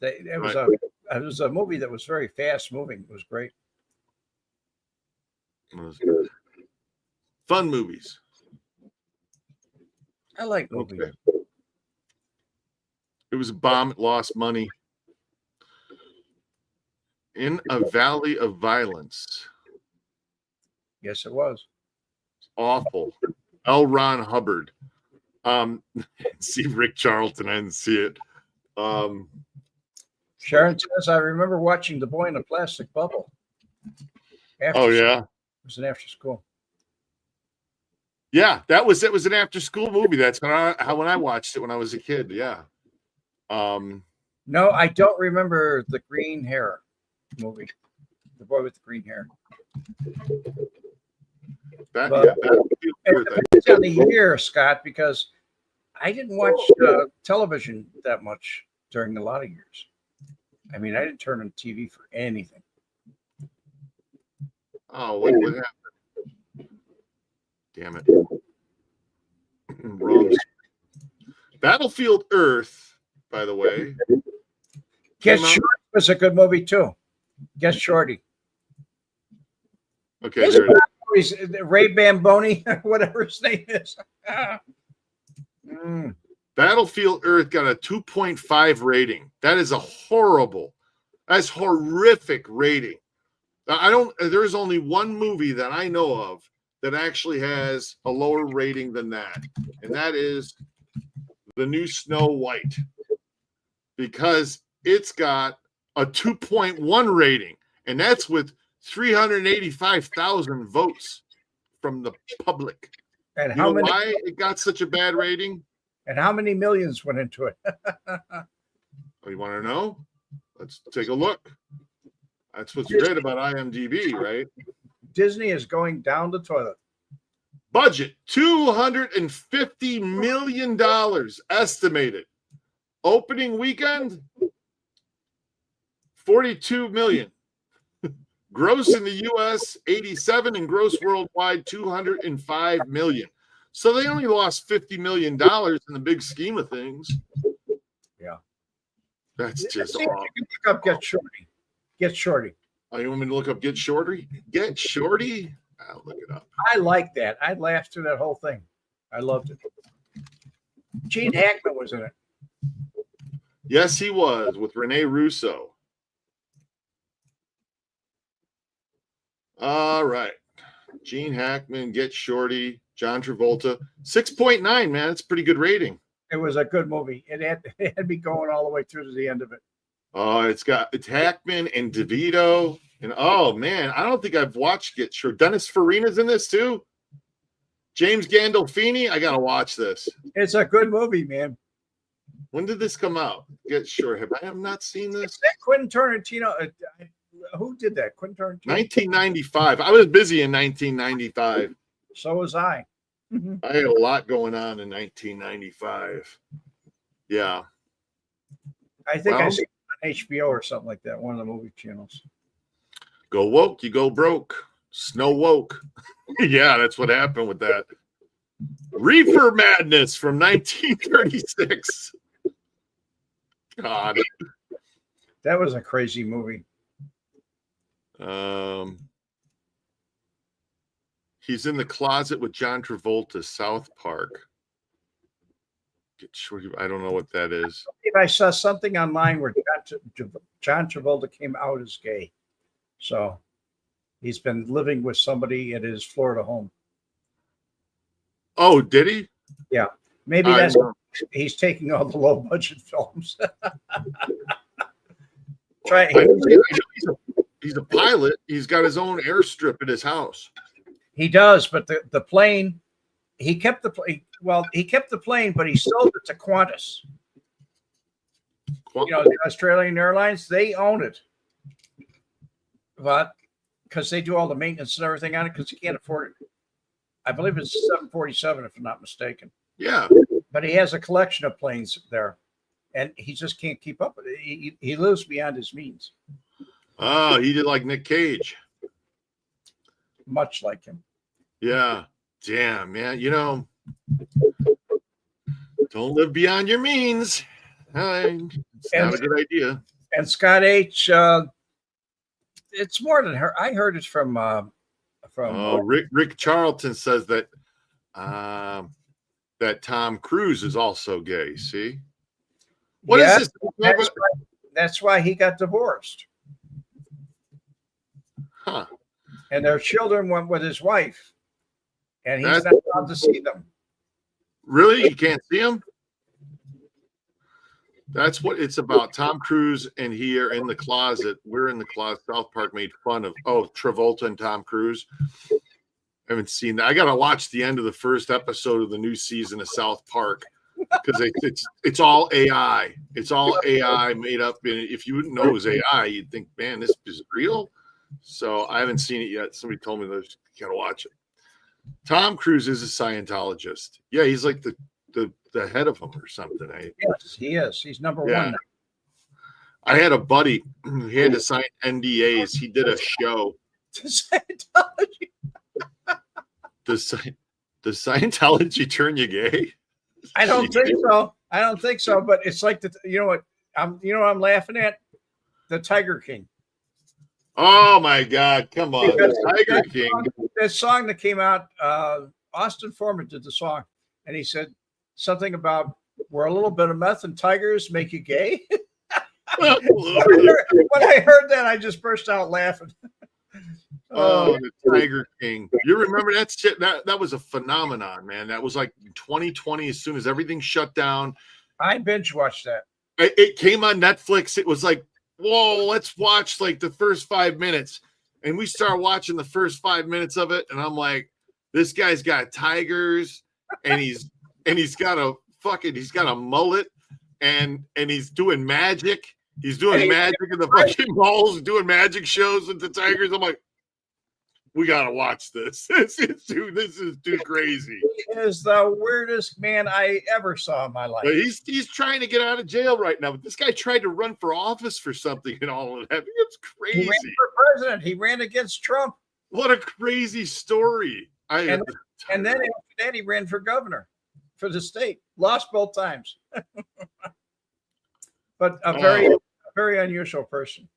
It was a movie that was very fast moving. It was great. It was good. Fun movies. I like movies. Okay. It was a bomb. It lost money. In a Valley of Violence. Yes, it was. Awful. L. Ron Hubbard. See Rick Charlton. I didn't see it. Sharon says, I remember watching The Boy in a Plastic Bubble. Yeah. It was an after school. Yeah, it was an after school movie. That's when I watched it when I was a kid. Yeah. No, I don't remember the green hair movie. The boy with the green hair. It depends on the year, Scott, because I didn't watch television that much during a lot of years. I mean, I didn't turn on TV for anything. Oh, what happened? Damn it. Wrong. Battlefield Earth, by the way. Get Shorty was a good movie, too. Get Shorty. Okay, there it is. Ray Bamboni, whatever his name is. Battlefield Earth got a 2.5 rating. That is that's horrific rating. There's only one movie that I know of that actually has a lower rating than that. And that is the new Snow White. Because it's got a 2.1 rating. And that's with 385,000 votes from the public. And you know why it got such a bad rating? And how many millions went into it? Oh, you want to know? Let's take a look. That's what's great about IMDb, right? Disney is going down the toilet. Budget $250 million estimated. Opening weekend, $42 million. Gross in the U.S., 87, and gross worldwide, $205 million. So they only lost $50 million in the big scheme of things. Yeah. That's just awful. Look up Get Shorty. Get Shorty. Oh, you want me to look up Get Shorty? Get Shorty? I'll look it up. I like that. I laughed through that whole thing. I loved it. Gene Hackman was in it. Yes, he was, with Rene Russo. All right. Gene Hackman, Get Shorty, John Travolta. 6.9, man. That's a pretty good rating. It was a good movie. It had me going all the way through to the end of it. Oh, it's Hackman and DeVito. And oh man, I don't think I've watched Get Shorty. Dennis Farina's in this too. James Gandolfini. I gotta watch this. It's a good movie, man. When did this come out? Get Shorty. I have not seen this. Quentin Tarantino. Who did that? Quentin Tarantino. 1995. I was busy in 1995. So was I. I had a lot going on in 1995. Yeah. I think I see it on HBO or something like that, one of the movie channels. Go woke, you go broke. Snow woke. Yeah, that's what happened with that. Reefer Madness from 1936. God. That was a crazy movie. He's in the closet with John Travolta, South Park. I don't know what that is. I saw something online where John Travolta came out as gay. So he's been living with somebody at his Florida home. Oh, did he? Yeah. Maybe that's he's taking all the low budget films. He's a pilot. He's got his own airstrip at his house. He does, but the plane, he kept the plane. Well, he kept the plane, but he sold it to Qantas. You know, the Australian Airlines, they own it. But because they do all the maintenance and everything on it, because he can't afford it. I believe it's 747, if I'm not mistaken. Yeah. But he has a collection of planes there, and he just can't keep up with it. He lives beyond his means. Oh, he did like Nick Cage. Much like him. Yeah. Damn, man. You know, don't live beyond your means. It's not a good idea. And Scott H., it's more than her. I heard it from Rick Charlton says that that Tom Cruise is also gay. See, what is this? That's why he got divorced. Huh? And their children went with his wife, and he's not allowed to see them. Really, you can't see him. That's what it's about. Tom Cruise and he are in the closet. We're in the closet. South Park made fun of Travolta and Tom Cruise. I haven't seen that. I got to watch the end of the first episode of the new season of South Park because it's all AI. It's all AI made up. And if you wouldn't know it was AI, you'd think, man, this is real. So I haven't seen it yet. Somebody told me that you got to watch it. Tom Cruise is a Scientologist. Yeah, he's like the head of them or something. Yes, he is. He's number one now. I had a buddy. He had to sign NDAs. He did a show. Scientology. Does Scientology turn you gay? I don't think so. I don't think so. But it's like you know what I'm laughing at? The Tiger King. Oh my God! Come on, Tiger King. That song that came out. Austin Foreman did the song, and he said something about where a little bit of meth and tigers make you gay. When I heard that, I just burst out laughing. Oh, the Tiger King. You remember that shit? That was a phenomenon, man. That was like 2020, as soon as everything shut down. I binge watched that. It came on Netflix. It was like, whoa, let's watch like the first 5 minutes. And we start watching the first 5 minutes of it. And I'm like, this guy's got tigers and he's got a mullet and he's doing magic. He's doing magic in the fucking malls, doing magic shows with the tigers. I'm like, we gotta watch this. This is too crazy. He is the weirdest man I ever saw in my life. But he's trying to get out of jail right now. But this guy tried to run for office for something and all of that. It's crazy. He ran for president. He ran against Trump. What a crazy story. And then after that, he ran for governor for the state. Lost both times. But a very unusual person.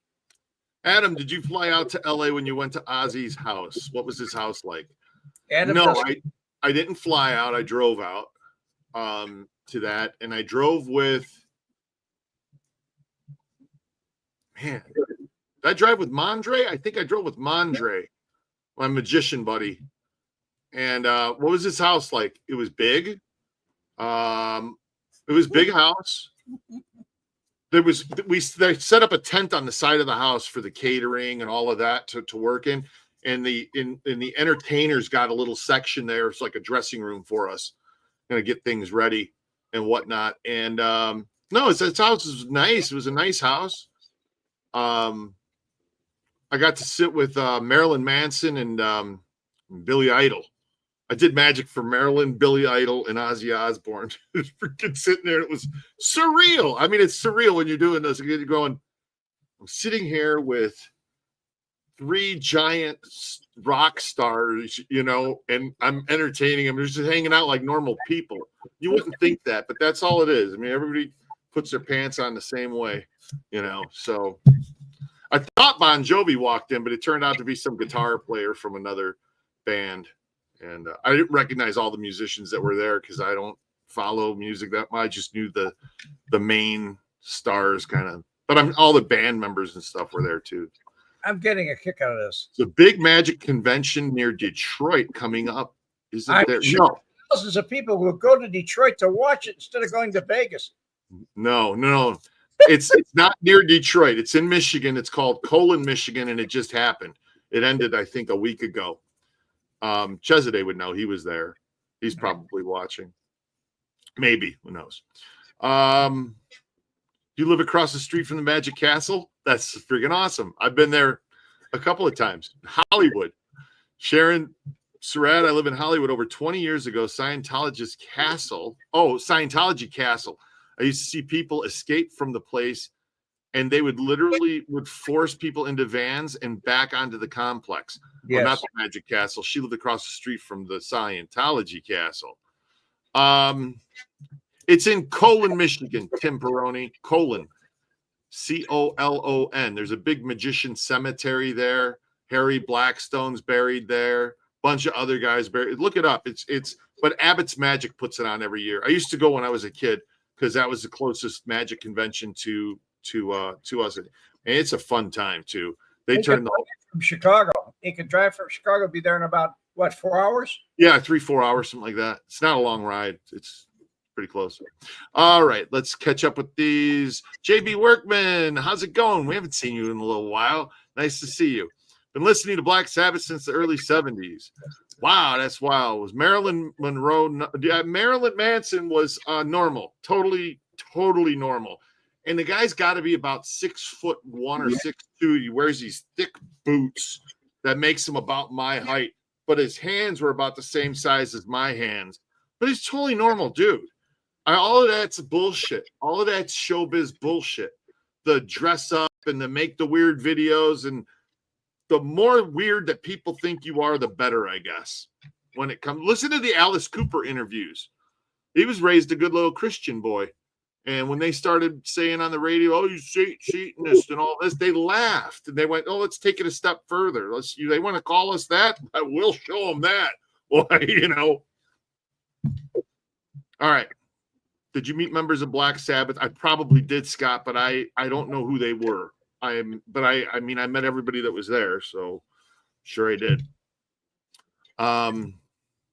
Adam, did you fly out to LA when you went to Ozzy's house? What was his house like? Adam No, I didn't fly out. I drove out to that. And I drove with, man, did I drive with Mondre? I think I drove with Mondre, my magician buddy. And what was his house like? It was big. It was big house. They set up a tent on the side of the house for the catering and all of that to work in. And the entertainers got a little section there. It's like a dressing room for us, to get things ready and whatnot. And no, his house was nice. It was a nice house. I got to sit with Marilyn Manson and Billy Idol. I did magic for Marilyn, Billy Idol, and Ozzy Osbourne. Freaking sitting there. It was surreal. I mean, it's surreal when you're doing this. You're going, I'm sitting here with three giant rock stars, you know, and I'm entertaining them. They're just hanging out like normal people. You wouldn't think that, but that's all it is. I mean, everybody puts their pants on the same way, you know. So I thought Bon Jovi walked in, but it turned out to be some guitar player from another band. And I didn't recognize all the musicians that were there because I don't follow music that much. I just knew the main stars kind of, but all the band members and stuff were there too. I'm getting a kick out of this. The big magic convention near Detroit coming up. Is it I'm there? sure No. Thousands of people will go to Detroit to watch it instead of going to Vegas. No. It's not near Detroit. It's in Michigan. It's called Colon, Michigan, and it just happened. It ended, I think, a week ago. Chesaday would know. He was there. He's probably watching. Maybe. Who knows? You live across the street from the Magic Castle? That's freaking awesome. I've been there a couple of times. Hollywood. Sharon Surratt, I live in Hollywood over 20 years ago. Scientology Castle. I used to see people escape from the place, and they would literally force people into vans and back onto the complex. Yes. Well, not the Magic Castle. She lived across the street from the Scientology Castle. It's in Colon, Michigan, Tim Peroni. Colon. Colon. There's a big magician cemetery there. Harry Blackstone's buried there. Bunch of other guys buried. Look it up. But Abbott's Magic puts it on every year. I used to go when I was a kid because that was the closest magic convention to us. And it's a fun time too. They turn from Chicago. You can drive from Chicago, be there in about what, 4 hours? Yeah, 3-4 hours, something like that. It's not a long ride. It's pretty close. All right, let's catch up with these. JB Workman, how's it going? We haven't seen you in a little while. Nice to see you. Been listening to Black Sabbath since the early 70s. Wow, that's wild. Was Marilyn Monroe? Yeah, Marilyn Manson was normal, totally normal. And the guy's got to be about 6'1" or 6'2". He wears these thick boots that makes him about my height, but his hands were about the same size as my hands. But he's totally normal, dude. All of that's bullshit. All of that's showbiz bullshit. The dress up and the make the weird videos, and the more weird that people think you are, the better, I guess. When it comes, listen to the Alice Cooper interviews. He was raised a good little Christian boy. And when they started saying on the radio, "Oh, you Satanist" and all this, they laughed and they went, "Oh, let's take it a step further. They want to call us that? I will show them that." Well, you know. All right. Did you meet members of Black Sabbath? I probably did, Scott, but I don't know who they were. I mean, I met everybody that was there, so sure I did.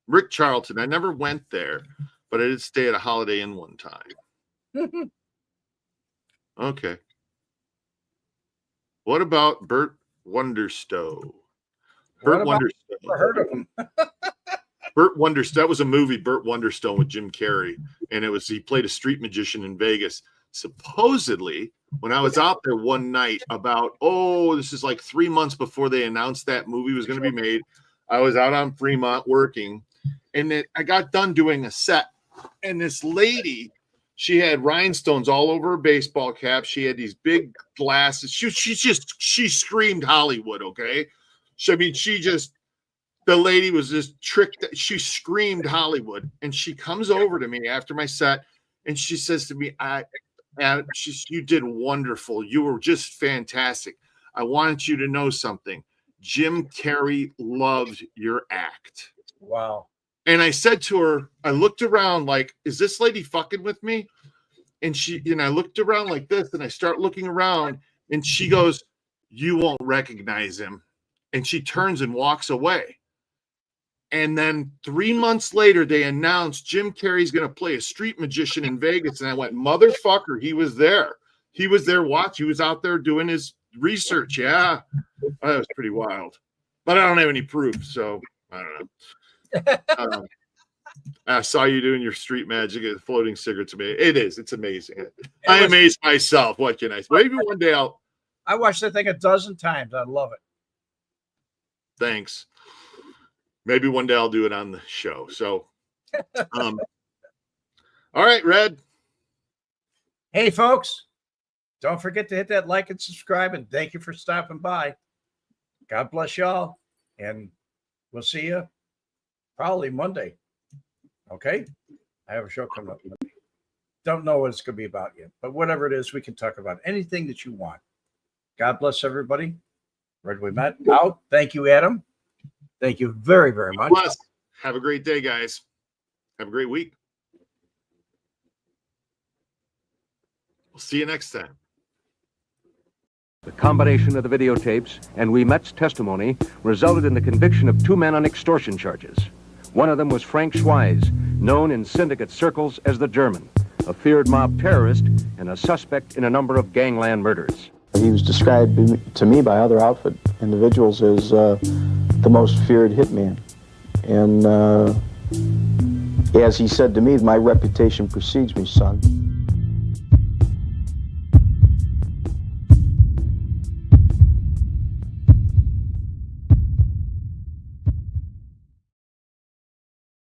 Rick Charlton. I never went there, but I did stay at a Holiday Inn one time. Okay. What about Burt Wonderstow? Burt Wonderstow. Never heard of him. Burt Wonderstow. That was a movie, Burt Wonderstow, with Jim Carrey, and he played a street magician in Vegas. Supposedly, when I was out there one night, this is like 3 months before they announced that movie was going to be made, I was out on Fremont working, and I got done doing a set, and this lady. She had rhinestones all over her baseball cap. She had these big glasses. She screamed Hollywood, okay? The lady was just tricked. She screamed Hollywood. And she comes over to me after my set, and she says to me, you did wonderful. You were just fantastic. I wanted you to know something. Jim Carrey loved your act. Wow. And I said to her, I looked around like, is this lady fucking with me? And I looked around like this, and I start looking around, and she goes, "You won't recognize him." And she turns and walks away. And then 3 months later, they announced Jim Carrey's going to play a street magician in Vegas. And I went, motherfucker, he was there. He was there watching. He was out there doing his research. Yeah. That was pretty wild. But I don't have any proof, so I don't know. I saw you doing your street magic and floating cigarettes to me. It's amazing. I amaze myself. What can I say? Maybe one day I watched that thing a dozen times. I love it. Thanks. Maybe one day I'll do it on the show. So all right, Red. Hey folks, don't forget to hit that like and subscribe, and thank you for stopping by. God bless y'all. And we'll see you probably Monday. Okay? I have a show coming up Monday. Don't know what it's going to be about yet, but whatever it is, we can talk about anything that you want. God bless everybody. Red Wemette out. Thank you, Adam. Thank you very, very much. Bless. Have a great day, guys. Have a great week. We'll see you next time. The combination of the videotapes and Wemette's testimony resulted in the conviction of 2 men on extortion charges. One of them was Frank Schweiz, known in syndicate circles as the German, a feared mob terrorist and a suspect in a number of gangland murders. He was described to me by other outfit individuals as the most feared hitman. And as he said to me, my reputation precedes me, son.